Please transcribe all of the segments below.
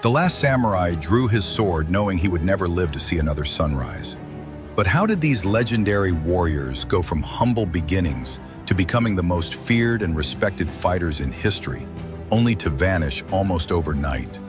The last samurai drew his sword knowing he would never live to see another sunrise. But how did these legendary warriors go from humble beginnings to becoming the most feared and respected fighters in history, only to vanish almost overnight?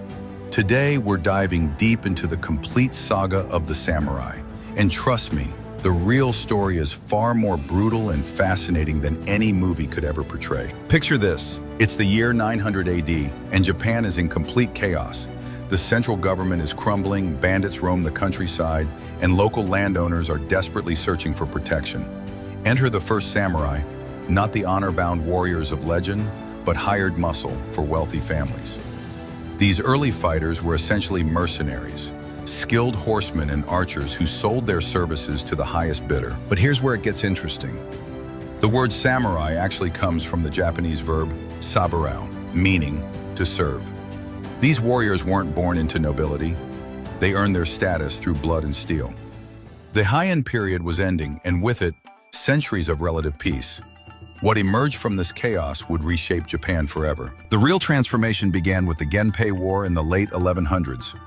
Today, we're diving deep into the complete saga of the samurai. And trust me, the real story is far more brutal and fascinating than any movie could ever portray. Picture this. It's the year 900 AD, and Japan is in complete chaos. The central government is crumbling, bandits roam the countryside, and local landowners are desperately searching for protection. Enter the first samurai, not the honor-bound warriors of legend, but hired muscle for wealthy families. These early fighters were essentially mercenaries, skilled horsemen and archers who sold their services to the highest bidder. But here's where it gets interesting. The word samurai actually comes from the Japanese verb saburao, meaning to serve. These warriors weren't born into nobility. They earned their status through blood and steel. The Heian period was ending, and with it, centuries of relative peace. What emerged from this chaos would reshape Japan forever. The real transformation began with the Genpei War in the late 1100s.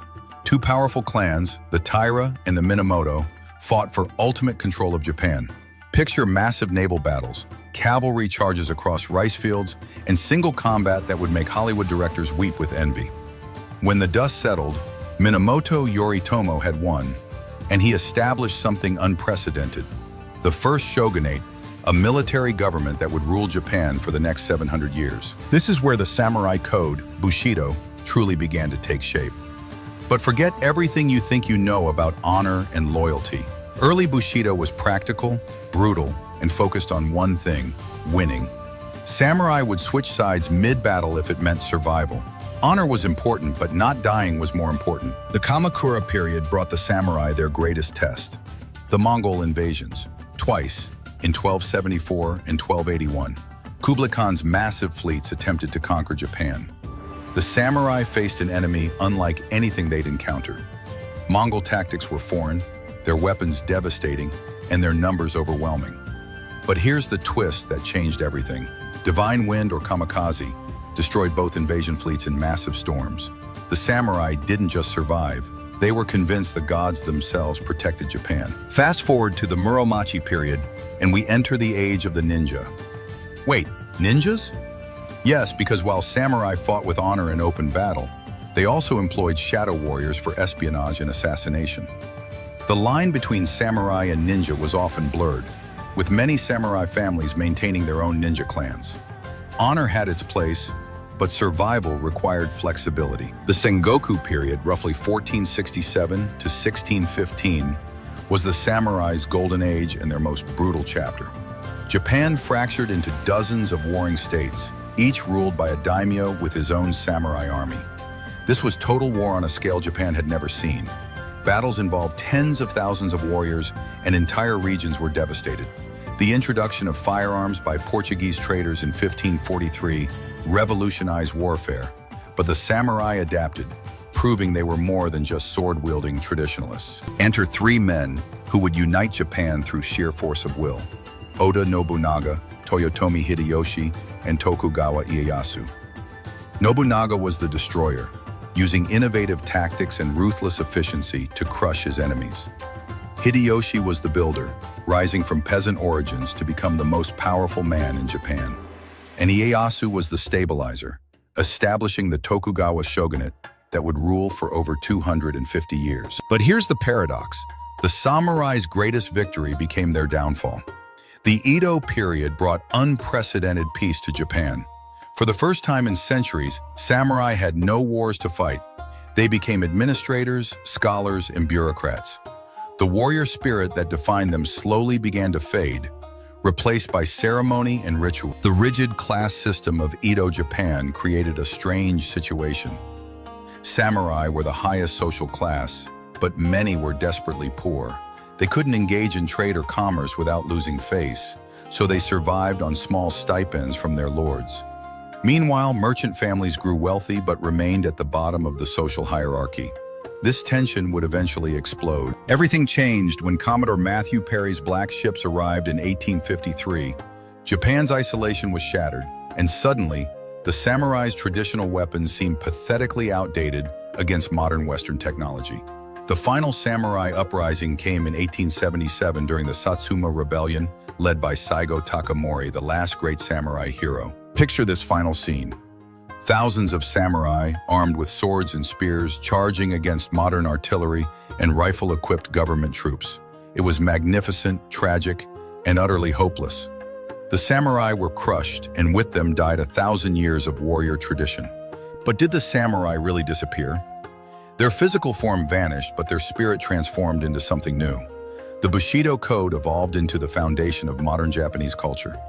Two powerful clans, the Taira and the Minamoto, fought for ultimate control of Japan. Picture massive naval battles, cavalry charges across rice fields, and single combat that would make Hollywood directors weep with envy. When the dust settled, Minamoto Yoritomo had won, and he established something unprecedented: the first shogunate, a military government that would rule Japan for the next 700 years. This is where the samurai code, Bushido, truly began to take shape. But forget everything you think you know about honor and loyalty. Early Bushido was practical, brutal, and focused on one thing: winning. Samurai would switch sides mid-battle if it meant survival. Honor was important, but not dying was more important. The Kamakura period brought the samurai their greatest test: the Mongol invasions. Twice, in 1274 and 1281, Kublai Khan's massive fleets attempted to conquer Japan. The samurai faced an enemy unlike anything they'd encountered. Mongol tactics were foreign, their weapons devastating, and their numbers overwhelming. But here's the twist that changed everything. Divine Wind, or kamikaze, destroyed both invasion fleets in massive storms. The samurai didn't just survive, they were convinced the gods themselves protected Japan. Fast forward to the Muromachi period, and we enter the age of the ninja. Wait, ninjas? Yes, because while samurai fought with honor in open battle, they also employed shadow warriors for espionage and assassination. The line between samurai and ninja was often blurred, with many samurai families maintaining their own ninja clans. Honor had its place, but survival required flexibility. The Sengoku period, roughly 1467 to 1615, was the samurai's golden age and their most brutal chapter. Japan fractured into dozens of warring states, each ruled by a daimyo with his own samurai army. This was total war on a scale Japan had never seen. Battles involved tens of thousands of warriors, and entire regions were devastated. The introduction of firearms by Portuguese traders in 1543 revolutionized warfare, but the samurai adapted, proving they were more than just sword-wielding traditionalists. Enter three men who would unite Japan through sheer force of will: Oda Nobunaga, Toyotomi Hideyoshi, and Tokugawa Ieyasu. Nobunaga was the destroyer, using innovative tactics and ruthless efficiency to crush his enemies. Hideyoshi was the builder, rising from peasant origins to become the most powerful man in Japan. And Ieyasu was the stabilizer, establishing the Tokugawa shogunate that would rule for over 250 years. But here's the paradox. The samurai's greatest victory became their downfall. The Edo period brought unprecedented peace to Japan. For the first time in centuries, samurai had no wars to fight. They became administrators, scholars, and bureaucrats. The warrior spirit that defined them slowly began to fade, replaced by ceremony and ritual. The rigid class system of Edo Japan created a strange situation. Samurai were the highest social class, but many were desperately poor. They couldn't engage in trade or commerce without losing face, so they survived on small stipends from their lords. Meanwhile, merchant families grew wealthy but remained at the bottom of the social hierarchy. This tension would eventually explode. Everything changed when Commodore Matthew Perry's black ships arrived in 1853. Japan's isolation was shattered, and suddenly, the samurai's traditional weapons seemed pathetically outdated, against modern Western technology. The final samurai uprising came in 1877 during the Satsuma Rebellion, led by Saigo Takamori, the last great samurai hero. Picture this final scene. Thousands of samurai, armed with swords and spears, charging against modern artillery and rifle-equipped government troops. It was magnificent, tragic, and utterly hopeless. The samurai were crushed, and with them died 1,000 years of warrior tradition. But did the samurai really disappear? Their physical form vanished, but their spirit transformed into something new. The Bushido code evolved into the foundation of modern Japanese culture.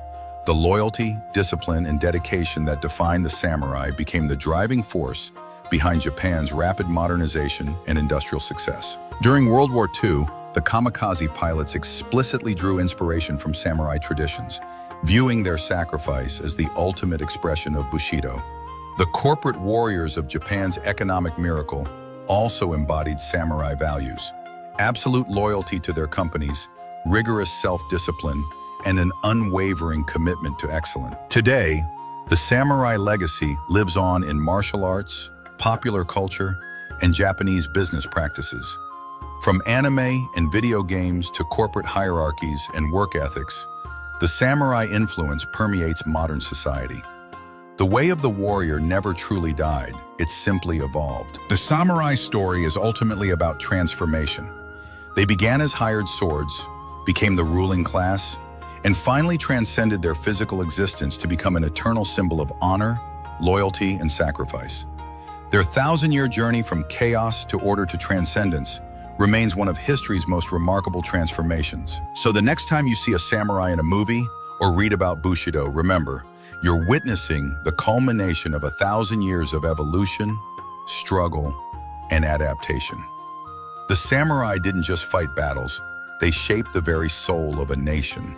The loyalty, discipline, and dedication that defined the samurai became the driving force behind Japan's rapid modernization and industrial success. During World War II, the kamikaze pilots explicitly drew inspiration from samurai traditions, viewing their sacrifice as the ultimate expression of Bushido. The corporate warriors of Japan's economic miracle also embodied samurai values: absolute loyalty to their companies, rigorous self-discipline, and an unwavering commitment to excellence. Today, the samurai legacy lives on in martial arts, popular culture, and Japanese business practices. From anime and video games to corporate hierarchies and work ethics, the samurai influence permeates modern society. The way of the warrior never truly died, it simply evolved. The samurai story is ultimately about transformation. They began as hired swords, became the ruling class, and finally transcended their physical existence to become an eternal symbol of honor, loyalty, and sacrifice. Their 1,000-year journey from chaos to order to transcendence remains one of history's most remarkable transformations. So the next time you see a samurai in a movie or read about Bushido, remember, you're witnessing the culmination of 1,000 years of evolution, struggle, and adaptation. The samurai didn't just fight battles, they shaped the very soul of a nation.